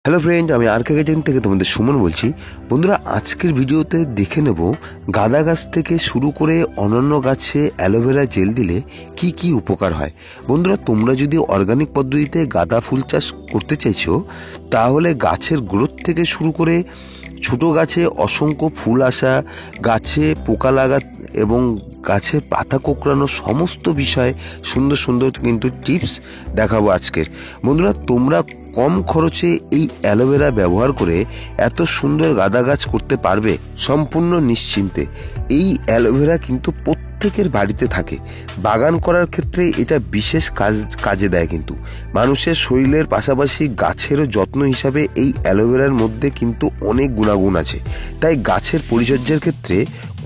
Hello friend, আমি আর কে garden থেকে তোমাদের সুমন বলছি। বন্ধুরা, আজকের ভিডিওতে দেখে নেব গাঁদা গাছ থেকে শুরু করে অন্যান্য গাছে অ্যালোভেরা জেল দিলে কি কি উপকার হয়। বন্ধুরা, তোমরা যদি অর্গানিক পদ্ধতিতে গাঁদা ফুল চাষ করতে চাইছো, তাহলে গাছের গ্রোথ থেকে শুরু করে ছোট গাছে অসংখ্য ফুল আসা, গাছে পোকা লাগা এবং গাছে পাতা কোঁকড়ানো সমস্ত বিষয়ে সুন্দর সুন্দর কিন্তু টিপস দেখাবো আজকের। বন্ধুরা, তোমরা কম খরচে এই অ্যালোভেরা ব্যবহার করে এত সুন্দর গাঁদা গাছ করতে পারবে সম্পূর্ণ নিশ্চিন্তে। এই অ্যালোভেরা কিন্তু প্রত্যেকের বাড়িতে থাকে। বাগান করার ক্ষেত্রে এটা বিশেষ কাজে দেয়। কিন্তু মানুষের শরীরের পাশাপাশি গাছেরও যত্ন হিসাবে এই অ্যালোভেরার মধ্যে কিন্তু অনেক গুণাগুণ আছে। তাই গাছের পরিচর্যার ক্ষেত্রে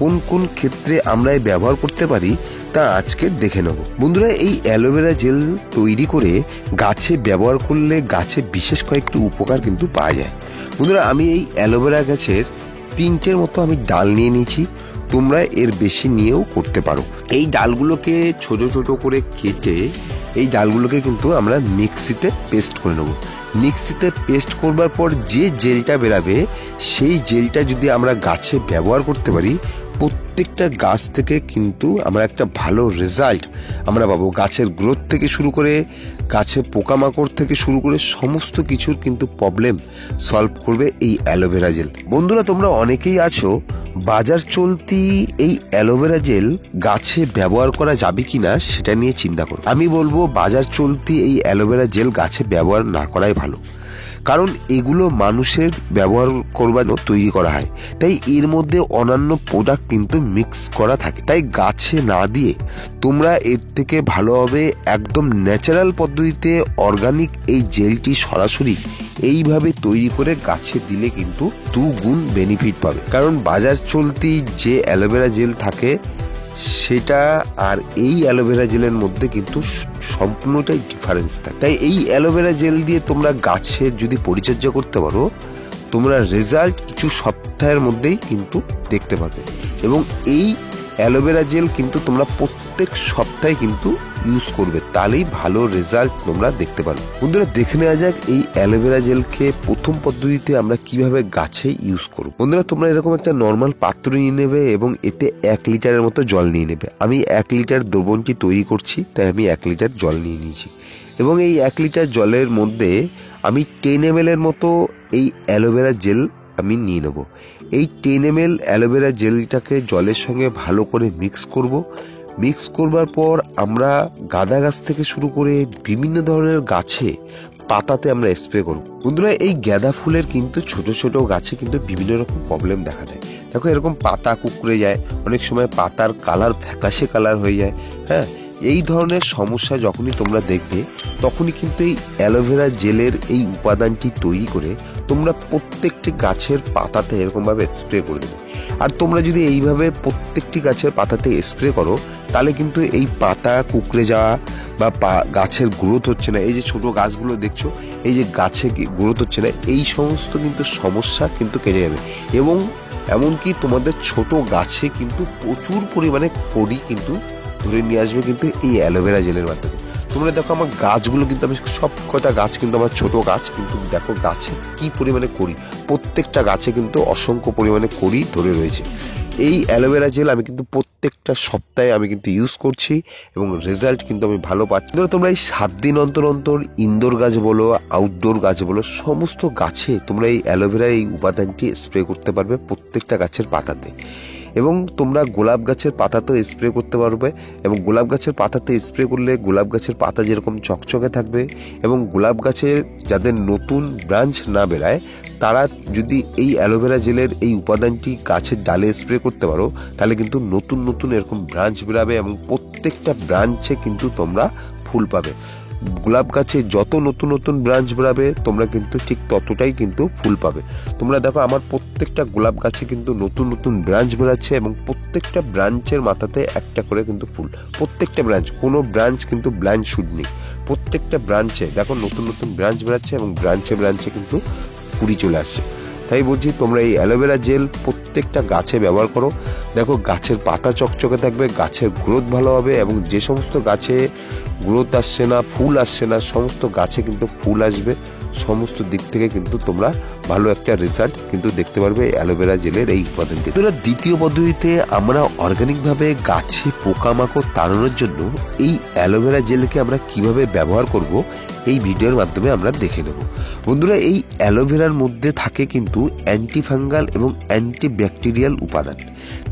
কোন কোন ক্ষেত্রে আমরা ব্যবহার করতে পারি তা আজকে দেখে নেব। বন্ধুরা, এই অ্যালোভেরা জেল তৈরি করে গাছে ব্যবহার করলে গাছে বিশেষ কয়েকটি উপকার কিন্তু পাওয়া যায়। বন্ধুরা, আমি এই অ্যালোভেরা গাছের 3টের মতো আমি ডাল নিয়ে নিয়েছি। তোমরা এর বেশি নিয়েও করতে পারো। এই ডালগুলোকে ছোট ছোট করে কেটে এই ডালগুলোকে কিন্তু আমরা মিক্সিতে পেস্ট করে নেব। মিক্সিতে পেস্ট করবার পর যে জেলটা বেরাবে, সেই জেলটা যদি আমরা গাছে ব্যবহার করতে পারি, প্রত্যেকটা গাছ থেকে কিন্তু আমরা একটা ভালো রেজাল্ট আমরা পাবো। গাছের গ্রোথ থেকে শুরু করে গাছে পোকামাকড় থেকে শুরু করে সমস্ত কিছুর কিন্তু প্রবলেম সলভ করবে এই অ্যালোভেরা জেল। বন্ধুরা, তোমরা অনেকেই আছো বাজার চলতি এই অ্যালোভেরা জেল গাছে ব্যবহার করা যাবে কিনা সেটা নিয়ে চিন্তা করো। আমি বলবো বাজার চলতি এই অ্যালোভেরা জেল গাছে ব্যবহার না করাই ভালো, কারণ এগুলো মানুষের ব্যবহার করবার তৈরি করা হয়। তাই এর মধ্যে অন্যান্য প্রোডাক্ট কিন্তু মিক্স করা থাকে। তাই গাছে না দিয়ে তোমরা এর থেকে ভালোভাবে একদম ন্যাচারাল পদ্ধতিতে অর্গানিক এই জেলটি সরাসরি এইভাবে তৈরি করে গাছে দিলে কিন্তু 2 গুণ বেনিফিট পাবে। কারণ বাজার চলতি যে অ্যালোভেরা জেল থাকে সেটা আর এই অ্যালোভেরা জেলের মধ্যে কিন্তু সম্পূর্ণটাই ডিফারেন্স থাকে। তাই এই অ্যালোভেরা জেল দিয়ে তোমরা গাছের যদি পরিচর্যা করতে পারো, তোমরা রেজাল্ট কিছু সপ্তাহের মধ্যেই কিন্তু দেখতে পাবে। এবং এই অ্যালোভেরা জেল কিন্তু তোমরা প্রত্যেক সপ্তাহে কিন্তু ইউজ করবে, তাহলেই ভালো রেজাল্ট তোমরা দেখতে পারবে। বন্ধুরা, দেখে নেওয়া যাক এই অ্যালোভেরা জেলকে প্রথম পদ্ধতিতে আমরা কিভাবে গাছে ইউজ করব। বন্ধুরা, তোমরা এরকম একটা নর্মাল পাত্র নিয়ে নেবে এবং এতে 1 লিটারের মতো জল নিয়ে নেবে। আমি 1 লিটার দ্রবণটি তৈরি করছি, তাই আমি 1 লিটার জল নিয়ে নিয়েছি। এবং এই 1 লিটার জলের মধ্যে আমি 10 ml এর মতো এই অ্যালোভেরা জেল আমি নিয়ে নেব। এই 10 ml অ্যালোভেরা জেলটাকে জলের সঙ্গে ভালো করে মিক্স করব। মিক্স করবার পর আমরা গাঁদা গাছ থেকে শুরু করে বিভিন্ন ধরনের গাছে পাতাতে আমরা স্প্রে করব। বন্ধুরা, এই গাঁদা ফুলের কিন্তু ছোট ছোট গাছে কিন্তু বিভিন্ন রকম প্রবলেম দেখা দেয়। দেখো, এরকম পাতা কুঁকড়ে যায়, অনেক সময় পাতার কালার ফ্যাকাশে কালার হয়ে যায়। হ্যাঁ, এই ধরনের সমস্যা যখনই তোমরা দেখবে, তখনই কিন্তু এই অ্যালোভেরা জেলের এই উপাদানটি তৈরি করে তোমরা প্রত্যেকটি গাছের পাতাতে এরকমভাবে স্প্রে করে দেবে। আর তোমরা যদি এইভাবে প্রত্যেকটি গাছের পাতাতে স্প্রে করো, তাহলে কিন্তু এই পাতা কুঁকড়ে যাওয়া বা গাছের গ্রোথ হচ্ছে না, এই যে ছোট গাছগুলো দেখছো, এই যে গাছে গ্রোথ হচ্ছে না, এই সমস্ত কিন্তু সমস্যা কিন্তু কেটে যাবে। এবং এমনকি তোমাদের ছোট গাছে কিন্তু প্রচুর পরিমাণে কড়ি কিন্তু ধরে নিয়ে আসবে কিন্তু এই অ্যালোভেরা জেলের মাধ্যমে। তোমরা দেখো, আমার গাছগুলো কিন্তু আমি সব কটা গাছ কিন্তু আমার ছোট গাছ, কিন্তু দেখো গাছে কি পরিমাণে কড়ি, প্রত্যেকটা গাছে কিন্তু অসংখ্য পরিমাণে কড়ি ধরে রয়েছে। এই অ্যালোভেরা জেল আমি কিন্তু প্রত্যেকটা সপ্তাহে আমি কিন্তু ইউজ করছি এবং রেজাল্ট কিন্তু আমি ভালো পাচ্ছি। তোমরা এই 7 দিন অন্তর অন্তর ইনডোর গাছ বলো, আউটডোর গাছ বলো, সমস্ত গাছে তোমরা এই অ্যালোভেরা এই উপাদানটি স্প্রে করতে পারবে প্রত্যেকটা গাছের পাতাতে। এবং তোমরা গোলাপ গাছের পাতাতেও স্প্রে করতে পারবে। এবং গোলাপ গাছের পাতাতে স্প্রে করলে গোলাপ গাছের পাতা যেরকম চকচকে থাকবে, এবং গোলাপ গাছের যাদের নতুন ব্রাঞ্চ না বেরায়, তারা যদি এই অ্যালোভেরা জেলের এই উপাদানটি গাছের ডালে স্প্রে করতে পারো, তাহলে কিন্তু নতুন নতুন এরকম ব্রাঞ্চ বেরাবে এবং প্রত্যেকটা ব্রাঞ্চে কিন্তু তোমরা ফুল পাবে। গোলাপ গাছে যত নতুন নতুন ব্রাঞ্চ বেরাবে, তোমরা কিন্তু ঠিক ততটাই কিন্তু ফুল পাবে। তোমরা দেখো, আমার প্রত্যেকটা গোলাপ গাছে কিন্তু নতুন নতুন ব্রাঞ্চ বেরাচ্ছে এবং প্রত্যেকটা ব্রাঞ্চের মাথাতে একটা করে কিন্তু ফুল। প্রত্যেকটা ব্রাঞ্চ, কোনো ব্রাঞ্চ কিন্তু ব্ল্যাঙ্ক শুড নেই। প্রত্যেকটা ব্রাঞ্চে দেখো নতুন নতুন ব্রাঞ্চ বেরাচ্ছে এবং ব্রাঞ্চে ব্রাঞ্চে কিন্তু কুড়ি চলে আসছে। তাই বলছি, তোমরা এই অ্যালোভেরা জেল প্রত্যেকটা গাছে ব্যবহার করো। দেখো, গাছের পাতা চকচকে থাকবে, গাছের গ্রোথ ভালো হবে। এবং যে সমস্ত গাছে গ্রোথ আসছে না, ফুল আসছে না, সমস্ত গাছে কিন্তু ফুল আসবে, সমস্ত দিক থেকে কিন্তু তোমরা ভালো একটা রেজাল্ট কিন্তু দেখতে পারবে অ্যালোভেরা জেলের এই উপাদানটি। তোমরা দ্বিতীয় পদ্ধতিতে আমরা অর্গানিকভাবে গাছে পোকামাকড় তাড়ানোর জন্য এই অ্যালোভেরা জেলকে আমরা কিভাবে ব্যবহার করব এই ভিডিওর মাধ্যমে আমরা দেখে নেব। বন্ধুরা, এই অ্যালোভেরার মধ্যে থাকে কিন্তু অ্যান্টিফাঙ্গাল এবং অ্যান্টিব্যাকটেরিয়াল উপাদান,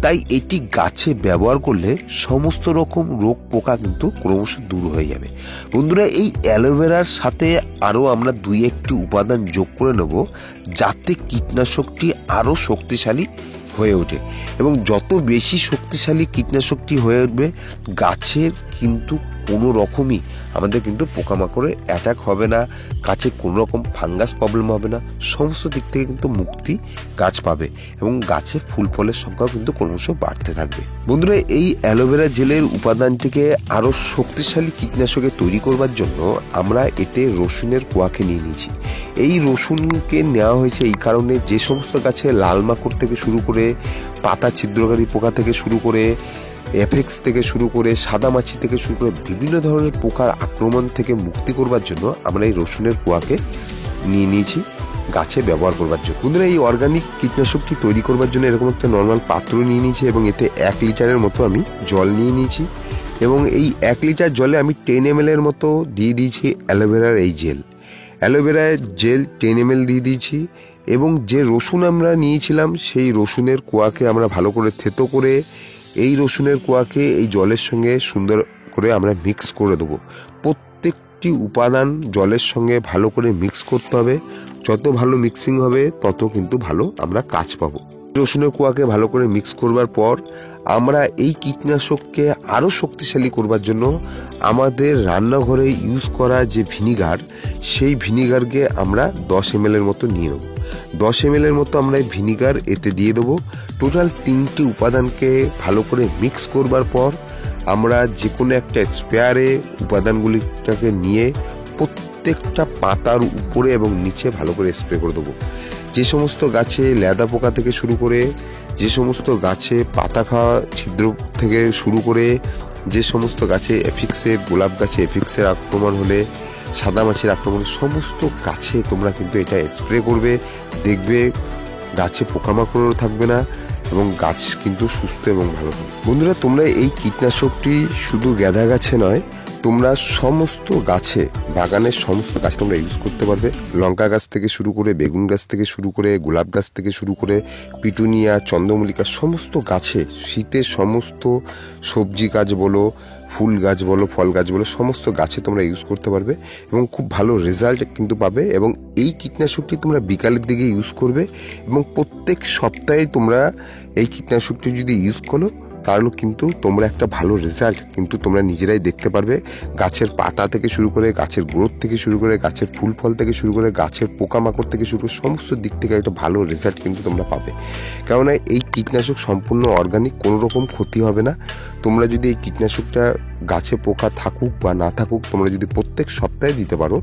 তাই এটি গাছে ব্যবহার করলে সমস্ত রকম রোগ পোকা কিন্তু ক্রমশ দূর হয়ে যাবে। বন্ধুরা, এই অ্যালোভেরার সাথে আরও আমরা 2-1টি উপাদান যোগ করে নেব যাতে কীটনাশকটি আরও শক্তিশালী হয়ে ওঠে, এবং যত বেশি শক্তিশালী কীটনাশকটি হয়ে উঠবে গাছের কিন্তু কোনো রকমই আমাদের কিন্তু পোকামাকড়ের অ্যাটাক হবে না, গাছে কোনো রকম ফাঙ্গাস প্রবলেম হবে না, সমস্ত দিক থেকে কিন্তু মুক্তি গাছ পাবে এবং গাছে ফুল ফলের সংখ্যাও কিন্তু ক্রমশ বাড়তে থাকবে। বন্ধুরা, এই অ্যালোভেরা জেলের উপাদানটিকে আরও শক্তিশালী কীটনাশকে তৈরি করবার জন্য আমরা এতে রসুনের কোয়াকে নিয়ে নিয়েছি। এই রসুনকে নেওয়া হয়েছে এই কারণে, যে সমস্ত গাছে লাল মাকড় থেকে শুরু করে পাতা ছিদ্রকারী পোকা থেকে শুরু করে এফেক্স থেকে শুরু করে সাদামাছি থেকে শুরু করে বিভিন্ন ধরনের পোকার আক্রমণ থেকে মুক্তি করবার জন্য আমরা এই রসুনের কোয়াকে নিয়ে নিয়েছি গাছে ব্যবহার করবার জন্য। বন্ধুরা, এই অর্গানিক কীটনাশকটি তৈরি করবার জন্য এরকম একটা নর্মাল পাত্র নিয়ে নিয়েছি এবং এতে 1 লিটারের মতো আমি জল নিয়ে নিয়েছি এবং এই 1 লিটার জলে আমি 10 ml এর মতো দিয়ে দিয়েছি অ্যালোভেরার এই জেল। অ্যালোভেরার জেল 10 ml দিয়ে দিয়েছি এবং যে রসুন আমরা নিয়েছিলাম সেই রসুনের কোয়াকে আমরা ভালো করে থেতো করে এই রসুনের কোয়াকে এই জলের সঙ্গে সুন্দর করে আমরা মিক্স করে দেবো। প্রত্যেকটি উপাদান জলের সঙ্গে ভালো করে মিক্স করতে হবে, যত ভালো মিক্সিং হবে তত কিন্তু ভালো আমরা কাজ পাবো। রসুনের কোয়াকে ভালো করে মিক্স করবার পর আমরা এই কীটনাশককে আরও শক্তিশালী করবার জন্য আমাদের রান্নাঘরে ইউজ করা যে ভিনিগার, সেই ভিনিগারকে আমরা 10 ml এর মতো নিয়ে নেব। 10 ml এর মতো আমরা এই ভিনিগার এতে দিয়ে দেবো। টোটাল 3টি উপাদানকে ভালো করে মিক্স করবার পর আমরা যে কোনো একটা স্প্রেয়ারে উপাদানগুলিটাকে নিয়ে প্রত্যেকটা পাতার উপরে এবং নিচে ভালো করে স্প্রে করে দেবো। যে সমস্ত গাছে লেদা পোকা থেকে শুরু করে, যে সমস্ত গাছে পাতা খাওয়া ছিদ্র থেকে শুরু করে, যে সমস্ত গাছে এফিক্সের গোলাপ গাছে এফিক্সের আক্রমণ হলে, সাদামাছির আক্রমণ, সমস্ত গাছে তোমরা কিন্তু এটা স্প্রে করবে, দেখবে গাছে পোকামাকড়ও থাকবে না এবং গাছ কিন্তু সুস্থ এবং ভালো হবে। বন্ধুরা, তোমরা এই কীটনাশকটি শুধু গাঁদা গাছে নয়, তোমরা সমস্ত গাছে, বাগানের সমস্ত গাছে তোমরা ইউজ করতে পারবে। লঙ্কা গাছ থেকে শুরু করে, বেগুন গাছ থেকে শুরু করে, গোলাপ গাছ থেকে শুরু করে, পিটুনিয়া, চন্দ্রমল্লিকা, সমস্ত গাছে, শীতের সমস্ত সবজি গাছ বলো, ফুল গাছ বলো, ফল গাছ বলো, সমস্ত গাছে তোমরা ইউজ করতে পারবে এবং খুব ভালো রেজাল্ট কিন্তু পাবে। এবং এই কীটনাশকটি তোমরা বিকালের দিকে ইউজ করবে এবং প্রত্যেক সপ্তাহে তোমরা এই কীটনাশকটি যদি ইউজ করো তাহলে কিন্তু তোমরা একটা ভালো রেজাল্ট কিন্তু তোমরা নিজেরাই দেখতে পারবে। গাছের পাতা থেকে শুরু করে, গাছের গ্রোথ থেকে শুরু করে, গাছের ফুল ফল থেকে শুরু করে, গাছের পোকামাকড় থেকে শুরু করে সমস্ত দিক থেকে একটা ভালো রেজাল্ট কিন্তু তোমরা পাবে। কেননা এই কীটনাশক সম্পূর্ণ অর্গানিক, কোনো রকম ক্ষতি হবে না। তোমরা যদি এই কীটনাশকটা গাছে পোকা থাকুক বা না থাকুক তোমরা যদি প্রত্যেক সপ্তাহে দিতে পারো